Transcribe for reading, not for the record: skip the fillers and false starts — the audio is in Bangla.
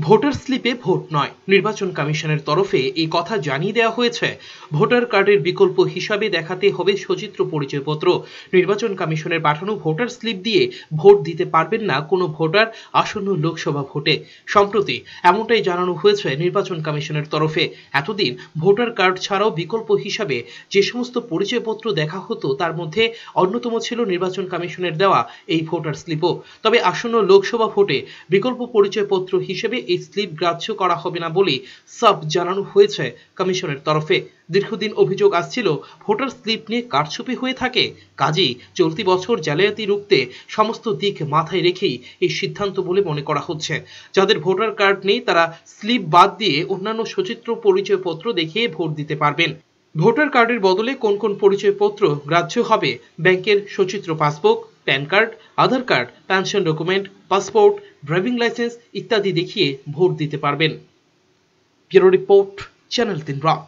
ভোটার স্লিপে ভোট নয়, নির্বাচন কমিশনের তরফে এই কথা জানিয়ে দেওয়া হয়েছে। ভোটার কার্ডের বিকল্প হিসাবে দেখাতে হবে সচিত্র পরিচয়পত্র। নির্বাচন কমিশনের পাঠানো ভোটার স্লিপ দিয়ে ভোট দিতে পারবেন না কোনো ভোটার আসন্ন লোকসভা ভোটে। সম্প্রতি এমনটাই জানানো হয়েছে নির্বাচন কমিশনের তরফে। এতদিন ভোটার কার্ড ছাড়াও বিকল্প হিসাবে যে সমস্ত পরিচয়পত্র দেখা হতো তার মধ্যে অন্যতম ছিল নির্বাচন কমিশনের দেওয়া এই ভোটার স্লিপও। তবে আসন্ন লোকসভা ভোটে বিকল্প পরিচয়পত্র হিসেবে এই স্লিপ গ্রাহ্য করা হবে না বলে সাফ জানানো হয়েছে কমিশনের তরফে। দীর্ঘদিন অভিযোগ আসছিল ভোটার স্লিপ নিয়ে কারচুপি হয়ে থাকে। কাজেই চলতি বছর জালিয়াতি রুখতে সমস্ত দিক মাথায় রেখেই এই সিদ্ধান্ত বলে মনে করা হচ্ছে। যাদের ভোটার কার্ড নেই তারা স্লিপ বাদ দিয়ে অন্যান্য সচিত্র পরিচয়পত্র দেখিয়ে ভোট দিতে পারবেন। ভোটার কার্ডের বদলে কোন কোন পরিচয়পত্র গ্রাহ্য হবে? ব্যাংকের সচিত্র passbook, PAN card, Aadhaar card, pension document, passport, driving licence ইত্যাদি দেখিয়ে ভোট দিতে পারবেন। ব্যুরো রিপোর্ট, চ্যানেল 3 রাত।